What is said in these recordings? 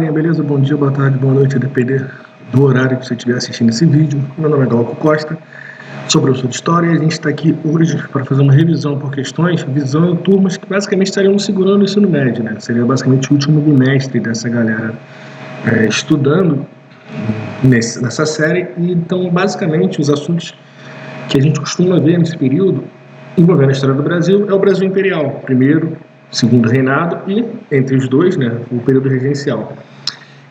galerinha, beleza? Bom dia, boa tarde, boa noite, a depender do horário que você estiver assistindo esse vídeo. Meu nome é Glauco Costa, sou professor de História e a gente está aqui hoje para fazer uma revisão por questões, visando turmas que basicamente estariam segurando o ensino médio, né? Seria basicamente o último bimestre dessa galera estudando nessa série. E então, basicamente, os assuntos que a gente costuma ver nesse período envolvendo a história do Brasil é o Brasil Imperial, primeiro, segundo reinado e, entre os dois, né, o período regencial.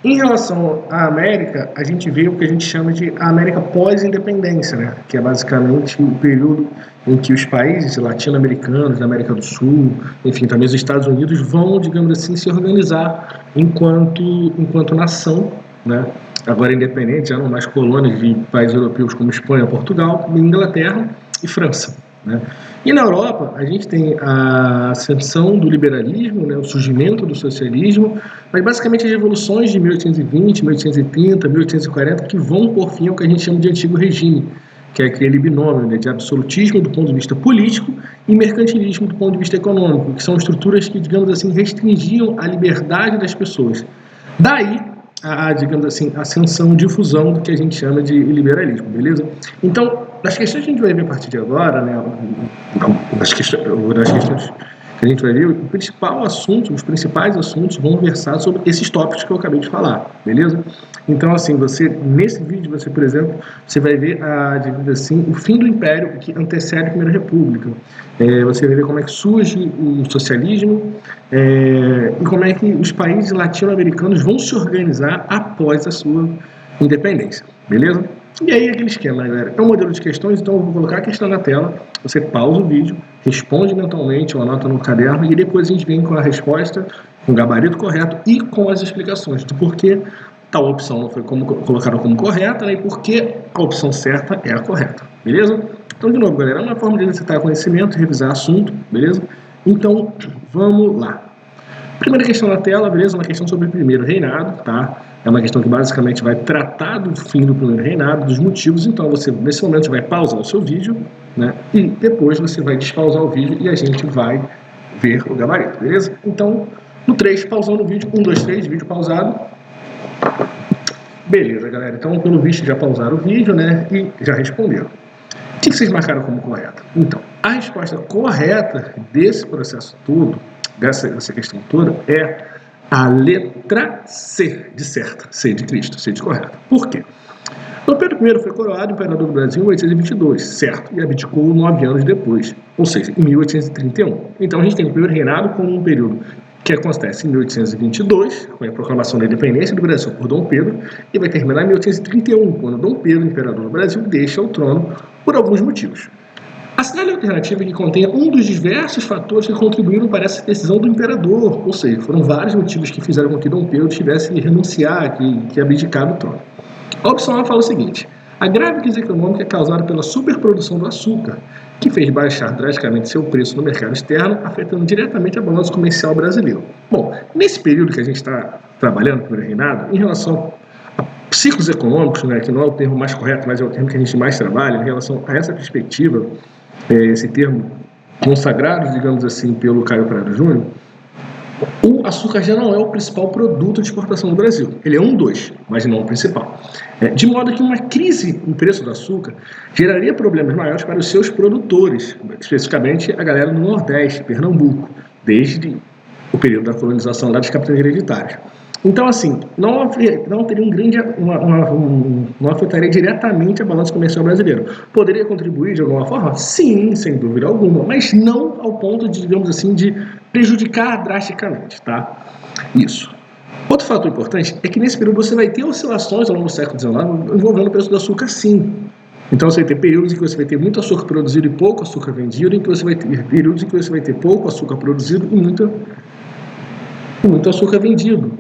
Em relação à América, a gente vê o que a gente chama de América pós-independência, né, que é basicamente o período em que os países latino-americanos, da América do Sul, enfim, também os Estados Unidos, vão, digamos assim, se organizar enquanto nação, né, agora independente, já não mais colônias de países europeus como Espanha, Portugal, Inglaterra e França, né? E na Europa, a gente tem a ascensão do liberalismo, né, o surgimento do socialismo, mas basicamente as revoluções de 1820, 1830, 1840, que vão por fim ao que a gente chama de antigo regime, que é aquele binômio, né, de absolutismo do ponto de vista político e mercantilismo do ponto de vista econômico, que são estruturas que, digamos assim, restringiam a liberdade das pessoas. Daí digamos assim, ascensão, difusão do que a gente chama de liberalismo, beleza? Então, das questões que a gente vai ver a partir de agora, né, das questões que a gente vai ver, o principal assunto, os principais assuntos vão versar sobre esses tópicos que eu acabei de falar, beleza? Então, assim, nesse vídeo, por exemplo, você vai ver, digamos assim, o fim do Império, que antecede a Primeira República. Você vai ver como é que surge o socialismo e como é que os países latino-americanos vão se organizar após a sua independência, beleza? E aí, aquele esquema, galera, é um modelo de questões, então eu vou colocar a questão na tela, você pausa o vídeo, responde mentalmente ou anota no caderno e depois a gente vem com a resposta, com o gabarito correto e com as explicações do porquê tal opção não foi colocada como correta, né, e porque a opção certa é a correta, beleza? Então, de novo, galera, é uma forma de exercitar conhecimento, revisar assunto, beleza? Então, vamos lá. Primeira questão na tela, beleza? Uma questão sobre o primeiro reinado, tá? É uma questão que basicamente vai tratar do fim do primeiro reinado, dos motivos. Então, nesse momento, você vai pausar o seu vídeo, né? E depois você vai despausar o vídeo e a gente vai ver o gabarito, beleza? Então, no 3, pausando o vídeo. 1, 2, 3, vídeo pausado. Beleza, galera. Então, pelo visto, já pausaram o vídeo, né? E já responderam. O que vocês marcaram como correta? Então, a resposta correta desse processo todo, dessa questão toda, é a letra C de certa, C de Cristo, C de correta. Por quê? Dom Pedro I foi coroado imperador do Brasil em 1822, certo? E abdicou 9 anos depois, ou seja, em 1831. Então a gente tem o primeiro reinado como um período que acontece em 1822, com a proclamação da independência do Brasil por Dom Pedro, e vai terminar em 1831, quando Dom Pedro, imperador do Brasil, deixa o trono por alguns motivos. Assinale a alternativa que contenha um dos diversos fatores que contribuíram para essa decisão do imperador, ou seja, foram vários motivos que fizeram com que Dom Pedro tivesse que renunciar, que abdicar do trono. A opção A fala o seguinte: a grave crise econômica é causada pela superprodução do açúcar, que fez baixar drasticamente seu preço no mercado externo, afetando diretamente a balança comercial brasileira. Bom, nesse período que a gente está trabalhando no primeiro reinado, em relação a ciclos econômicos, né, que não é o termo mais correto, mas é o termo que a gente mais trabalha, em relação a essa perspectiva, esse termo consagrado, digamos assim, pelo Caio Prado Júnior, o açúcar já não é o principal produto de exportação do Brasil. Ele é um dos, mas não o principal. De modo que uma crise no preço do açúcar geraria problemas maiores para os seus produtores, especificamente a galera do Nordeste, Pernambuco, desde o período da colonização lá das capitanias hereditárias. Então, assim, não teria não afetaria diretamente a balança comercial brasileira. Poderia contribuir de alguma forma? Sim, sem dúvida alguma, mas não ao ponto de, digamos assim, de prejudicar drasticamente, tá? Isso. Outro fator importante é que nesse período você vai ter oscilações ao longo do século XIX envolvendo o preço do açúcar, sim. Então você vai ter períodos em que você vai ter muito açúcar produzido e pouco açúcar vendido, em que você vai ter períodos em que você vai ter pouco açúcar produzido e muito açúcar vendido.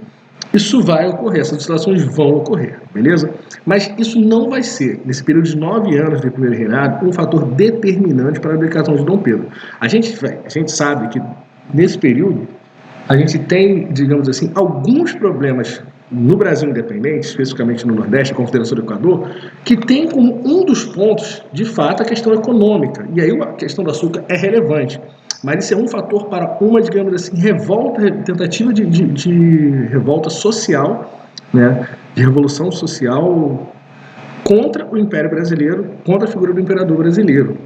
Isso vai ocorrer, essas oscilações vão ocorrer, beleza? Mas isso não vai ser, nesse período de 9 anos do primeiro reinado, um fator determinante para a abdicação de Dom Pedro. A gente sabe que nesse período a gente tem, digamos assim, alguns problemas no Brasil independente, especificamente no Nordeste, a Confederação do Equador, que tem como um dos pontos, de fato, a questão econômica. E aí a questão do açúcar é relevante. Mas isso é um fator para uma, digamos assim, revolta, tentativa de revolta social, né, de revolução social contra o Império Brasileiro, contra a figura do imperador brasileiro.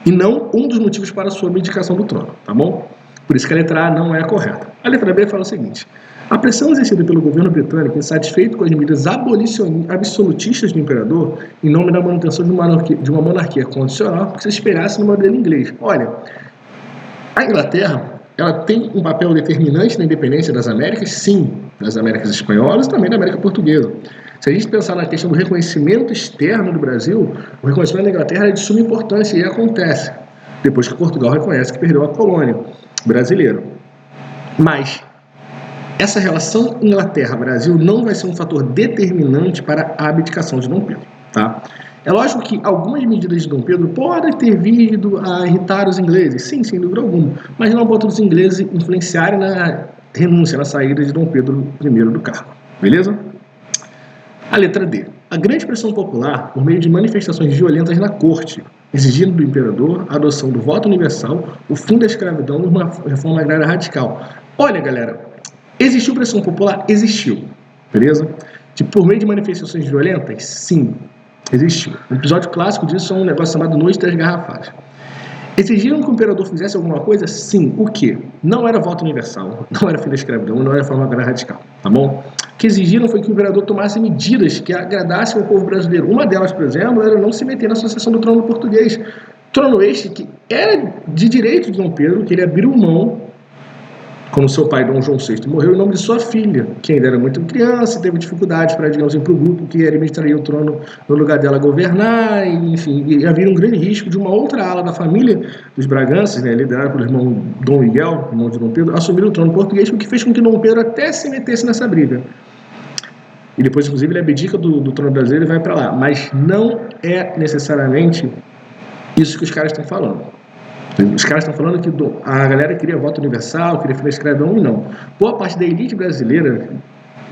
E não um dos motivos para a sua abdicação do trono, tá bom? Por isso que a letra A não é a correta. A letra B fala o seguinte: a pressão exercida pelo governo britânico, insatisfeito com as medidas absolutistas do imperador, em nome da manutenção de uma monarquia condicional, que se esperasse no modelo inglês. Olha, a Inglaterra, ela tem um papel determinante na independência das Américas, sim, das Américas espanholas e também da América portuguesa. Se a gente pensar na questão do reconhecimento externo do Brasil, o reconhecimento da Inglaterra é de suma importância e acontece depois que Portugal reconhece que perdeu a colônia brasileira. Mas essa relação Inglaterra-Brasil não vai ser um fator determinante para a abdicação de Dom Pedro, tá? É lógico que algumas medidas de Dom Pedro podem ter vindo a irritar os ingleses, sim, sem dúvida alguma, mas não a ponto dos ingleses influenciarem na renúncia, na saída de Dom Pedro I do cargo, beleza? A letra D. A grande pressão popular, por meio de manifestações violentas na corte, exigindo do imperador a adoção do voto universal, o fim da escravidão e uma reforma agrária radical. Olha, galera, existiu pressão popular? Existiu, beleza? Por meio de manifestações violentas? Sim, existiu. Um episódio clássico disso é um negócio chamado Noite das Garrafas. Exigiram que o imperador fizesse alguma coisa? Sim. O quê? Não era voto universal, não era fim da escravidão, não era reforma agrária radical, tá bom? O que exigiram foi que o imperador tomasse medidas que agradassem ao povo brasileiro. Uma delas, por exemplo, era não se meter na sucessão do trono português. Trono este que era de direito de Dom Pedro, que ele abriu mão quando seu pai, Dom João VI, morreu em nome de sua filha, que ainda era muito criança e teve dificuldades para, digamos assim, para o grupo que administraria o trono no lugar dela governar, e, enfim, e havia um grande risco de uma outra ala da família dos Braganças, né, liderada pelo irmão Dom Miguel, irmão de Dom Pedro, assumir o trono português, o que fez com que Dom Pedro até se metesse nessa briga. E depois, inclusive, ele abdica do trono brasileiro e vai para lá. Mas não é necessariamente isso que os caras estão falando. Os caras estão falando que a galera queria voto universal, queria fim da escravidão, e não. Boa parte da elite brasileira,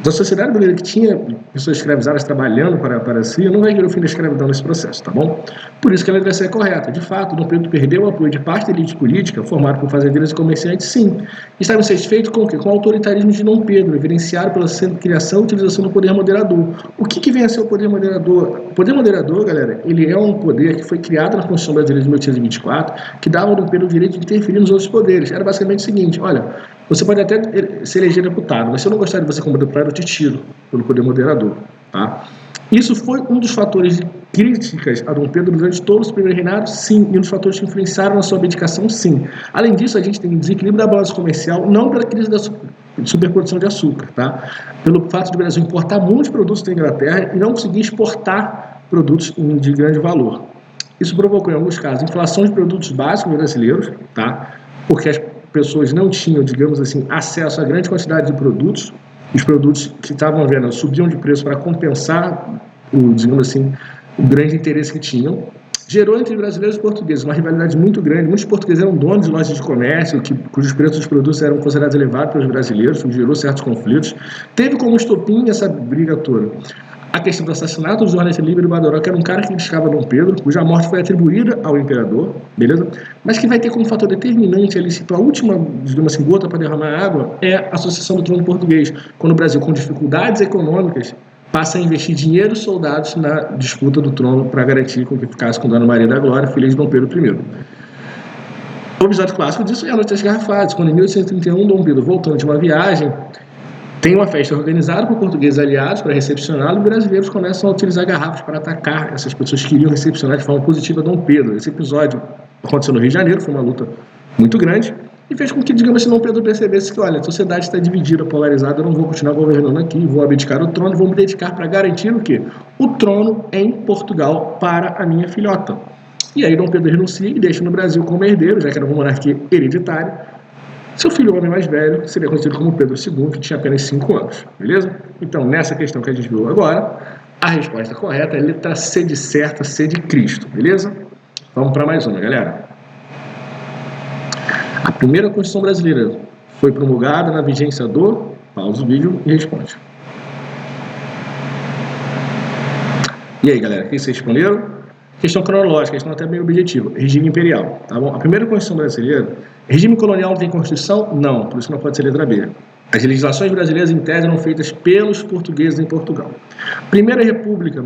da sociedade brasileira que tinha pessoas escravizadas trabalhando para si, não vai ver o fim da escravidão nesse processo, tá bom? Por isso que ela deve ser correta. De fato, Dom Pedro perdeu o apoio de parte da elite política, formada por fazendeiros e comerciantes, sim. Estavam satisfeitos com o quê? Com o autoritarismo de Dom Pedro, evidenciado pela criação e utilização do poder moderador. O que vem a ser o poder moderador? O poder moderador, galera, ele é um poder que foi criado na Constituição Brasileira de 1824, que dava ao Dom Pedro o direito de interferir nos outros poderes. Era basicamente o seguinte: olha, você pode até se eleger deputado, mas se eu não gostar de você como deputado, eu te tiro pelo poder moderador, tá? Isso foi um dos fatores de críticas a Dom Pedro durante todo o primeiro reinado, sim, e um dos fatores que influenciaram na sua abdicação, sim. Além disso, a gente tem um desequilíbrio da balança comercial, não pela crise da superprodução de açúcar, tá? Pelo fato do Brasil importar muitos produtos da Inglaterra e não conseguir exportar produtos de grande valor. Isso provocou, em alguns casos, inflação de produtos básicos brasileiros, tá? Porque as pessoas não tinham, digamos assim, acesso a grande quantidade de produtos. Os produtos que estavam à venda subiam de preço para compensar digamos assim, o grande interesse que tinham. Gerou entre brasileiros e portugueses uma rivalidade muito grande. Muitos portugueses eram donos de lojas de comércio, cujos preços dos produtos eram considerados elevados pelos brasileiros, o que gerou certos conflitos. Teve como estopim essa briga toda a questão do assassinato do jornalista Líbero Badaró, que era um cara que criticava Dom Pedro, cuja morte foi atribuída ao imperador, beleza? Mas que vai ter como fator determinante ali, a última, digamos assim, gota para derramar água, é a sucessão do trono português, quando o Brasil, com dificuldades econômicas, passa a investir dinheiro e soldados na disputa do trono para garantir que ficasse com Dona Maria da Glória, filha de Dom Pedro I. O episódio clássico disso é a Noite das Garrafas, quando em 1831 Dom Pedro, voltando de uma viagem, tem uma festa organizada por portugueses aliados para recepcioná-lo, e brasileiros começam a utilizar garrafas para atacar essas pessoas que queriam recepcionar de forma positiva Dom Pedro. Esse episódio aconteceu no Rio de Janeiro, foi uma luta muito grande, e fez com que, digamos assim, Dom Pedro percebesse que, olha, a sociedade está dividida, polarizada, eu não vou continuar governando aqui, vou abdicar o trono, vou me dedicar para garantir o quê? O trono em Portugal para a minha filhota. E aí Dom Pedro renuncia e deixa no Brasil como herdeiro, já que era uma monarquia hereditária, seu filho, o homem mais velho, seria conhecido como Pedro II, que tinha apenas 5 anos, beleza? Então, nessa questão que a gente viu agora, a resposta correta é letra C de certa, C de Cristo, beleza? Vamos para mais uma, galera. A primeira Constituição brasileira foi promulgada na vigência do... Pausa o vídeo e responde. E aí, galera, o que vocês responderam? Questão cronológica, questão até bem objetiva. Regime imperial, tá bom? A primeira Constituição brasileira, Regime colonial não tem Constituição? Não, por isso não pode ser letra B. As legislações brasileiras, em tese, eram feitas pelos portugueses em Portugal. Primeira República,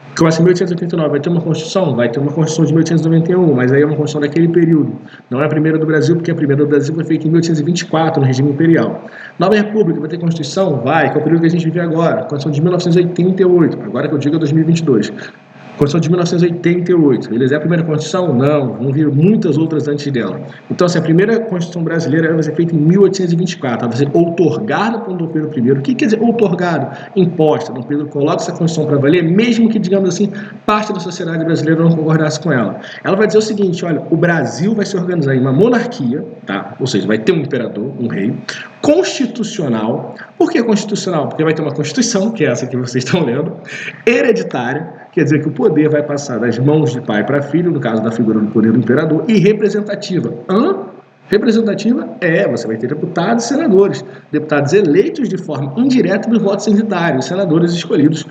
que começa em 1889, vai ter uma Constituição? Vai ter uma Constituição de 1891, mas aí é uma Constituição daquele período. Não é a primeira do Brasil, porque a primeira do Brasil foi feita em 1824, no regime imperial. Nova República vai ter Constituição? Vai, que é o período que a gente vive agora. Constituição de 1988, agora que eu digo é 2022. Constituição de 1988, beleza? É a primeira Constituição? Não, vão vir muitas outras antes dela. Então, assim, a primeira Constituição brasileira vai ser feita em 1824, ela vai ser outorgada por Dom Pedro I. O que quer dizer outorgado? Imposta. Dom Pedro coloca essa Constituição para valer, mesmo que, digamos assim, parte da sociedade brasileira não concordasse com ela. Ela vai dizer o seguinte, olha, o Brasil vai se organizar em uma monarquia, tá? Ou seja, vai ter um imperador, um rei, constitucional. Por que constitucional? Porque vai ter uma Constituição, que é essa que vocês estão lendo, hereditária, quer dizer que o poder vai passar das mãos de pai para filho, no caso da figura do poder do imperador, e representativa. Representativa você vai ter deputados e senadores, deputados eleitos de forma indireta dos votos censitários, senadores escolhidos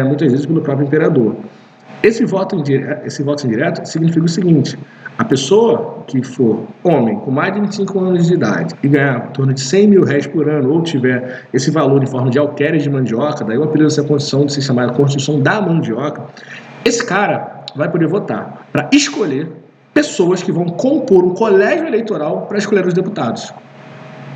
muitas vezes pelo próprio imperador. Esse voto indireto significa o seguinte: a pessoa que for homem com mais de 25 anos de idade e ganhar em torno de 100 mil reais por ano, ou tiver esse valor em forma de alqueires de mandioca, daí o apelido dessa Constituição de se chamar Constituição da Mandioca, esse cara vai poder votar para escolher pessoas que vão compor um colégio eleitoral para escolher os deputados.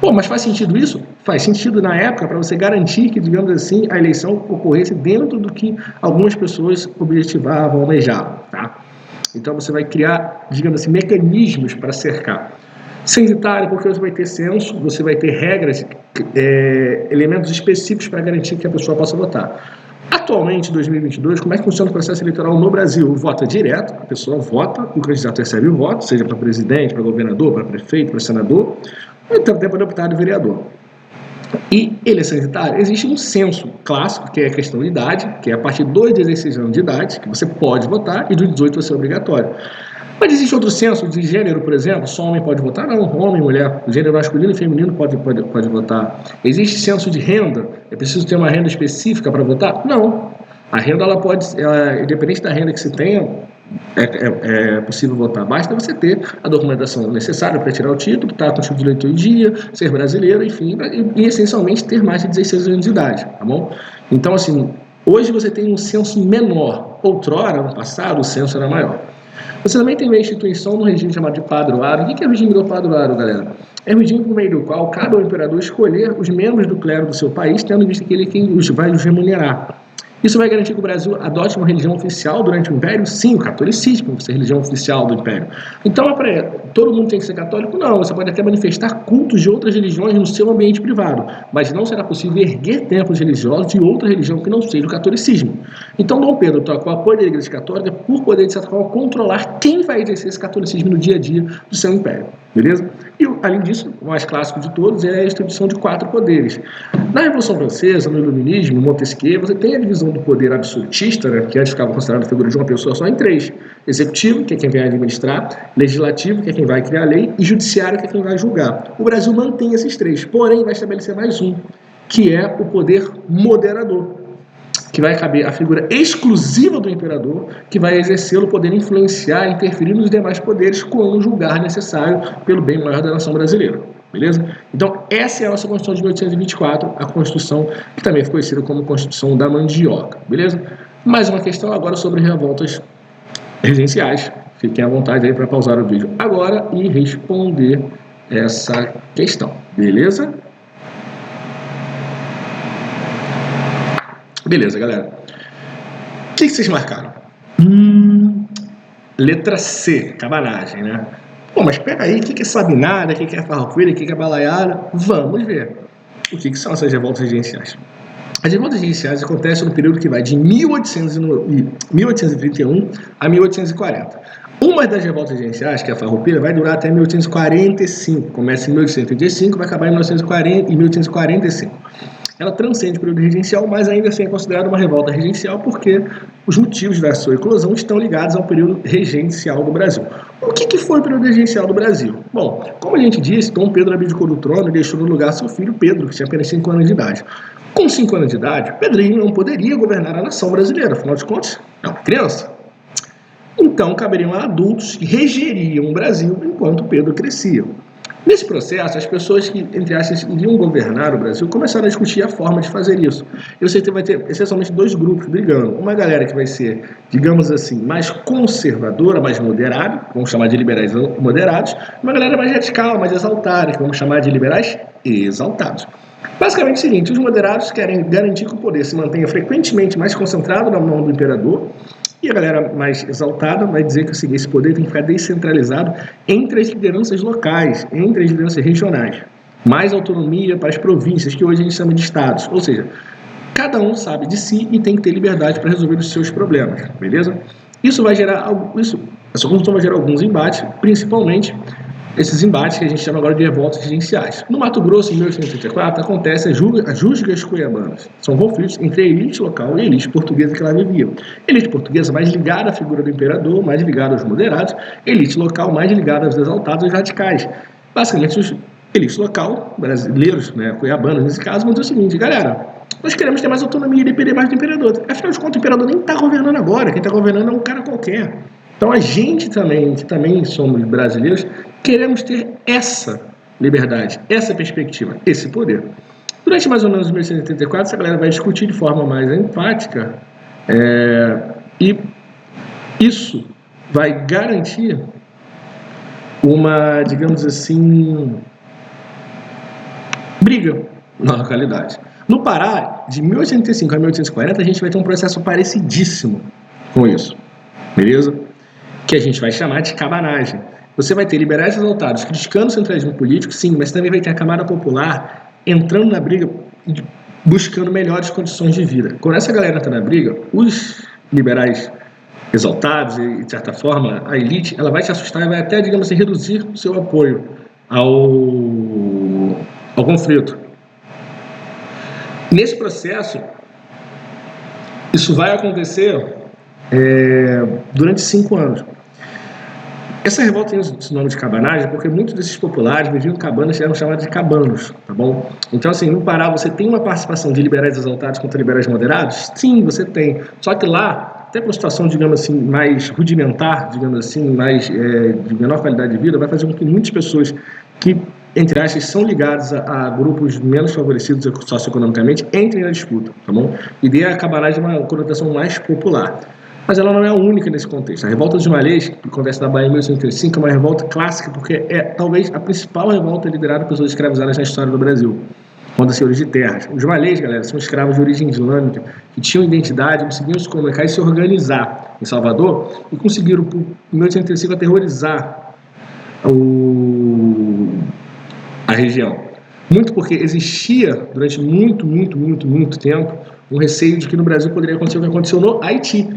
Pô, mas faz sentido isso? Faz sentido na época para você garantir que, digamos assim, a eleição ocorresse dentro do que algumas pessoas objetivavam, almejavam, tá? Então você vai criar, digamos assim, mecanismos para cercar. Censitário, porque você vai ter censo, você vai ter regras, elementos específicos para garantir que a pessoa possa votar. Atualmente, em 2022, como é que funciona o processo eleitoral no Brasil? O voto é direto, a pessoa vota, o candidato recebe o voto, seja para presidente, para governador, para prefeito, para senador, ou então para deputado e vereador. E ele é censitário? Existe um censo clássico, que é a questão de idade, que é a partir dos 16 anos de idade, que você pode votar, e dos 18 vai ser obrigatório. Mas existe outro censo de gênero, por exemplo, só homem pode votar? Não, homem, mulher, gênero masculino e feminino pode votar. Existe censo de renda? É preciso ter uma renda específica para votar? Não. A renda, independente da renda que se tenha, é possível votar. Basta você ter a documentação necessária para tirar o título, estar com o título de eleitor em dia, ser brasileiro, enfim, e essencialmente ter mais de 16 anos de idade, tá bom? Então, assim, hoje você tem um censo menor. Outrora, no passado, o censo era maior. Você também tem uma instituição no regime chamado de padroado. O que é o regime do padroado, galera? É um regime por meio do qual cabe ao imperador escolher os membros do clero do seu país, tendo em vista que ele é quem vai os remunerar. Isso vai garantir que o Brasil adote uma religião oficial durante o Império? Sim, o catolicismo vai ser a religião oficial do Império. Então, todo mundo tem que ser católico? Não, você pode até manifestar cultos de outras religiões no seu ambiente privado, mas não será possível erguer templos religiosos de outra religião que não seja o catolicismo. Então, Dom Pedro toca o apoio da Igreja Católica por poder, de certa forma, controlar quem vai exercer esse catolicismo no dia a dia do seu Império. Beleza? E, além disso, o mais clássico de todos é a distribuição de 4 poderes. Na Revolução Francesa, no Iluminismo, no Montesquieu, você tem a divisão do poder absolutista, né, que antes ficava considerado a figura de uma pessoa só, em 3. Executivo, que é quem vai administrar, legislativo, que é quem vai criar a lei, e judiciário, que é quem vai julgar. O Brasil mantém esses 3, porém vai estabelecer mais um, que é o poder moderador, que vai caber a figura exclusiva do imperador, que vai exercê-lo, podendo influenciar e interferir nos demais poderes quando julgar necessário pelo bem maior da nação brasileira. Beleza? Então, essa é a nossa Constituição de 1824, a Constituição que também foi conhecida como Constituição da Mandioca. Beleza? Mais uma questão agora sobre revoltas regenciais. Fiquem à vontade aí para pausar o vídeo agora e responder essa questão. Beleza? Beleza, galera. O que vocês marcaram? Letra C, cabanagem, né? Pô, mas espera aí, o que é sabinada, o que é farroupilha, o que é balaiada? Vamos ver. O que são essas revoltas regenciais? As revoltas regenciais acontecem no período que vai de 1831 a 1840. Uma das revoltas regenciais, que é a farroupilha, vai durar até 1845. Começa em 1835 e vai acabar em 1845. Ela transcende o período regencial, mas ainda assim é considerada uma revolta regencial porque os motivos da sua eclosão estão ligados ao período regencial do Brasil. O que foi o período regencial do Brasil? Bom, como a gente disse, Dom Pedro abdicou do trono e deixou no lugar seu filho Pedro, que tinha apenas 5 anos de idade. Com 5 anos de idade, Pedrinho não poderia governar a nação brasileira, afinal de contas, é uma criança. Então, caberiam a adultos que regeriam o Brasil enquanto Pedro crescia. Nesse processo, as pessoas que, entre aspas, iriam governar o Brasil começaram a discutir a forma de fazer isso. E você vai ter essencialmente dois grupos brigando. Uma galera que vai ser, digamos assim, mais conservadora, mais moderada, vamos chamar de liberais moderados, e uma galera mais radical, mais exaltada, que vamos chamar de liberais exaltados. Basicamente é o seguinte, os moderados querem garantir que o poder se mantenha frequentemente mais concentrado na mão do imperador, e a galera mais exaltada vai dizer que esse poder tem que ficar descentralizado entre as lideranças locais, entre as lideranças regionais. Mais autonomia para as províncias, que hoje a gente chama de estados. Ou seja, cada um sabe de si e tem que ter liberdade para resolver os seus problemas, beleza? Essa construção vai gerar alguns embates, principalmente esses embates que a gente chama agora de revoltas regenciais. No Mato Grosso, em 1834, acontecem as Rusgas Cuiabanas. São conflitos entre a elite local e a elite portuguesa que lá vivia. A elite portuguesa mais ligada à figura do imperador, mais ligada aos moderados, a elite local mais ligada aos exaltados e radicais. Basicamente, os elites local, brasileiros, né, cuiabanos nesse caso, vão dizer o seguinte, galera, nós queremos ter mais autonomia e depender mais do imperador. Afinal de contas, o imperador nem está governando agora, quem está governando é um cara qualquer. Então a gente também, que também somos brasileiros, queremos ter essa liberdade, essa perspectiva, esse poder. Durante mais ou menos 1884, essa galera vai discutir de forma mais empática e isso vai garantir uma, digamos assim, briga na localidade. No Pará, de 1885 a 1840, a gente vai ter um processo parecidíssimo com isso, beleza? Que a gente vai chamar de cabanagem. Você vai ter liberais exaltados criticando o centralismo político, sim, mas também vai ter a camada popular entrando na briga e buscando melhores condições de vida. Quando essa galera entra na briga, os liberais exaltados e, de certa forma, a elite, ela vai se assustar e vai até, digamos assim, reduzir o seu apoio ao conflito. Nesse processo, isso vai acontecer durante 5 anos. Essa revolta tem esse nome de cabanagem porque muitos desses populares viviam em cabanas que eram chamados de cabanos, tá bom? Então, assim, no Pará você tem uma participação de liberais exaltados contra liberais moderados? Sim, você tem. Só que lá, até por uma situação, digamos assim, mais rudimentar, digamos assim, mais de menor qualidade de vida, vai fazer com que muitas pessoas que, entre aspas, são ligadas a grupos menos favorecidos socioeconomicamente entrem na disputa, tá bom? E dê a cabanagem uma conotação mais popular. Mas ela não é a única nesse contexto. A revolta dos Malês, que acontece na Bahia em 1835, é uma revolta clássica porque é talvez a principal revolta liderada por pessoas escravizadas na história do Brasil, contra senhores de terras. Os Malês, galera, são escravos de origem islâmica que tinham identidade, conseguiam se comunicar e se organizar em Salvador e conseguiram, em 1835, aterrorizar a região. Muito porque existia, durante muito tempo, um receio de que no Brasil poderia acontecer o que aconteceu no Haiti.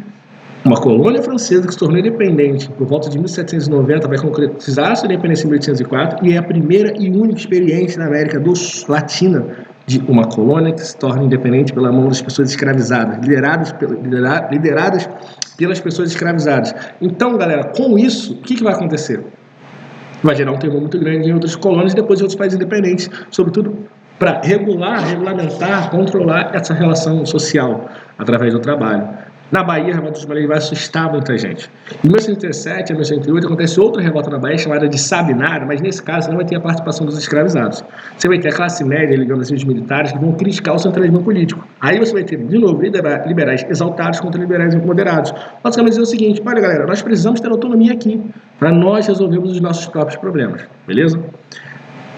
Uma colônia francesa que se tornou independente por volta de 1790, vai concretizar sua independência em 1804 e é a primeira e única experiência na América Latina de uma colônia que se torna independente pela mão das pessoas escravizadas, lideradas pelas pessoas escravizadas. Então, galera, com isso, o que vai acontecer? Vai gerar um temor muito grande em outras colônias e depois em outros países independentes, sobretudo para regulamentar, controlar essa relação social através do trabalho. Na Bahia, a revolta dos Malês vai assustar muita gente. Em 1837 a 1838 acontece outra revolta na Bahia chamada de Sabinar, mas nesse caso não vai ter a participação dos escravizados. Você vai ter a classe média, ligando assim, os militares, que vão criticar o centralismo político. Aí você vai ter, de novo, liberais exaltados contra liberais moderados. Basicamente dizer o seguinte, olha galera, nós precisamos ter autonomia aqui, para nós resolvermos os nossos próprios problemas, beleza?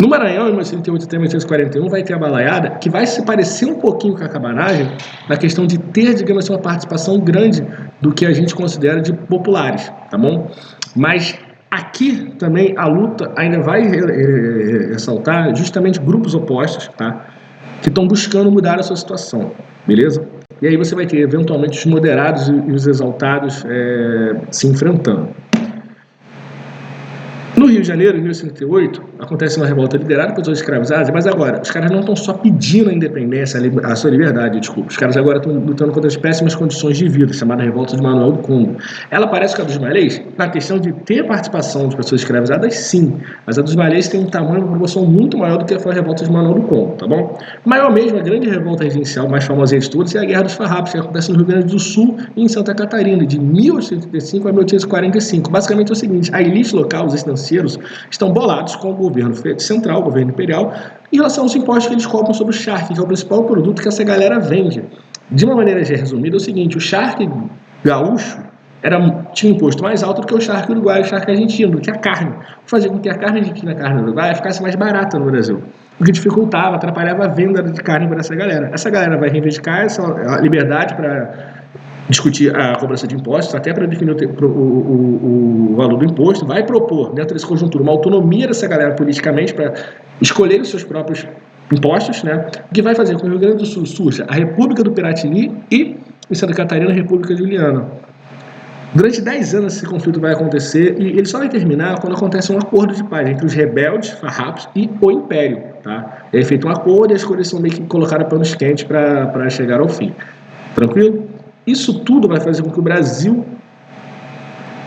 No Maranhão, em 1838 até 1841, vai ter a balaiada, que vai se parecer um pouquinho com a cabanagem, na questão de ter, digamos assim, uma participação grande do que a gente considera de populares, tá bom? Mas aqui também a luta ainda vai ressaltar justamente grupos opostos, tá? Que estão buscando mudar a sua situação, beleza? E aí você vai ter, eventualmente, os moderados e os exaltados se enfrentando. No Rio de Janeiro, em 1838, acontece uma revolta liderada por pessoas escravizadas, mas agora, os caras não estão só pedindo a independência, a sua liberdade, desculpa. Os caras agora estão lutando contra as péssimas condições de vida, chamada Revolta de Manuel do Congo. Ela parece com a dos Malês na questão de ter participação de pessoas escravizadas, sim, mas a dos Malês tem um tamanho, uma proporção muito maior do que foi a Revolta de Manuel do Congo, tá bom? Maior mesmo, a grande revolta regencial, mais famosa de todas, é a Guerra dos Farrapos, que acontece no Rio Grande do Sul e em Santa Catarina, de 1835 a 1845. Basicamente é o seguinte, a elite local, os estanciados, financeiros estão bolados com o governo central, o governo imperial, em relação aos impostos que eles cobram sobre o charque, que é o principal produto que essa galera vende. De uma maneira resumida, é o seguinte: o charque gaúcho tinha imposto mais alto do que o charque uruguaio, o charque argentino, do que a carne. Fazia com que a carne argentina e a carne uruguaia ficasse mais barata no Brasil, o que dificultava, atrapalhava a venda de carne para essa galera. Essa galera vai reivindicar essa liberdade para discutir a cobrança de impostos, até para definir o valor do imposto, vai propor, dentro dessa conjuntura, uma autonomia dessa galera politicamente para escolher os seus próprios impostos, né? O que vai fazer com que o Rio Grande do Sul surja a República do Piratini e, em Santa Catarina, a República Juliana. Durante 10 anos esse conflito vai acontecer e ele só vai terminar quando acontece um acordo de paz entre os rebeldes, farrapos, e o Império. Tá? É feito um acordo e as coisas são meio que colocadas panos quentes para chegar ao fim. Tranquilo? Isso tudo vai fazer com que o Brasil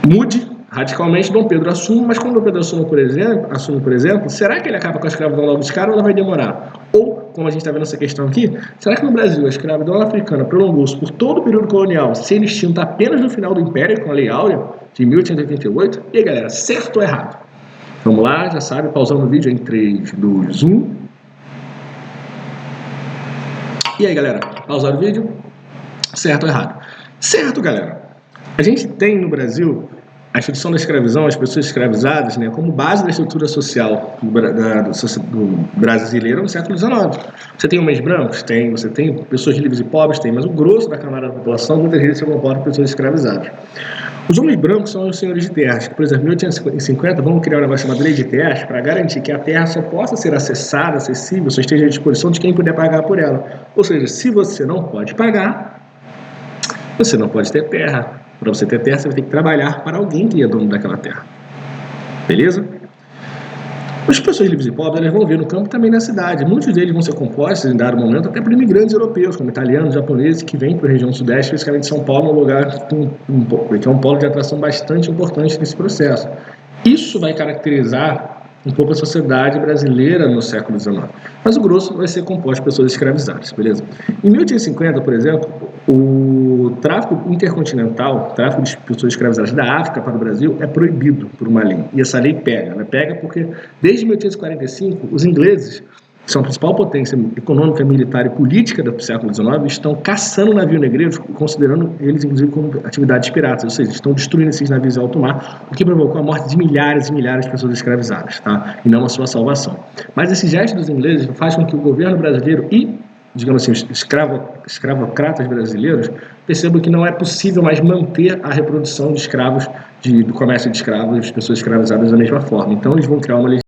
mude radicalmente. Dom Pedro assume, mas quando Dom Pedro assume, por exemplo, será que ele acaba com a escravidão logo de cara ou ela vai demorar? Ou, como a gente está vendo essa questão aqui, será que no Brasil a escravidão africana prolongou-se por todo o período colonial, sendo extinta apenas no final do Império, com a Lei Áurea, de 1888? E aí, galera, certo ou errado? Vamos lá, já sabe, pausando o vídeo em 3, 2, 1. E aí, galera, pausar o vídeo? Certo ou errado? Certo, galera. A gente tem no Brasil a instituição da escravidão, as pessoas escravizadas, né, como base da estrutura social do brasileiro no século XIX. Você tem homens brancos? Tem. Você tem pessoas livres e pobres? Tem. Mas o grosso da camada da população muitas vezes se comporta com pessoas escravizadas. Os homens brancos são os senhores de terras, que, por exemplo, em 1850 vamos criar um negócio chamado Lei de Terras para garantir que a terra só possa ser acessada, acessível, só esteja à disposição de quem puder pagar por ela. Ou seja, se você não pode pagar, você não pode ter terra. Para você ter terra, você vai ter que trabalhar para alguém que é dono daquela terra. Beleza? As pessoas livres e pobres, elas vão ver no campo também na cidade. Muitos deles vão ser compostos em dado momento até por imigrantes europeus, como italianos, japoneses, que vêm para a região sudeste, especificamente São Paulo, um lugar que é um polo de atração bastante importante nesse processo. Isso vai caracterizar um pouco a sociedade brasileira no século XIX. Mas o grosso vai ser composto por pessoas escravizadas, beleza? Em 1850, por exemplo, o tráfico intercontinental, o tráfico de pessoas escravizadas da África para o Brasil é proibido por uma lei. E essa lei pega. Ela pega porque, desde 1845, os ingleses, que são a principal potência econômica, militar e política do século XIX, estão caçando navios negreiros, considerando eles, inclusive, como atividades piratas, ou seja, estão destruindo esses navios em alto mar, o que provocou a morte de milhares e milhares de pessoas escravizadas, tá? E não a sua salvação. Mas esse gesto dos ingleses faz com que o governo brasileiro e, digamos assim, os escravocratas brasileiros percebam que não é possível mais manter a reprodução de escravos, do comércio de escravos, de pessoas escravizadas da mesma forma. Então, eles vão criar uma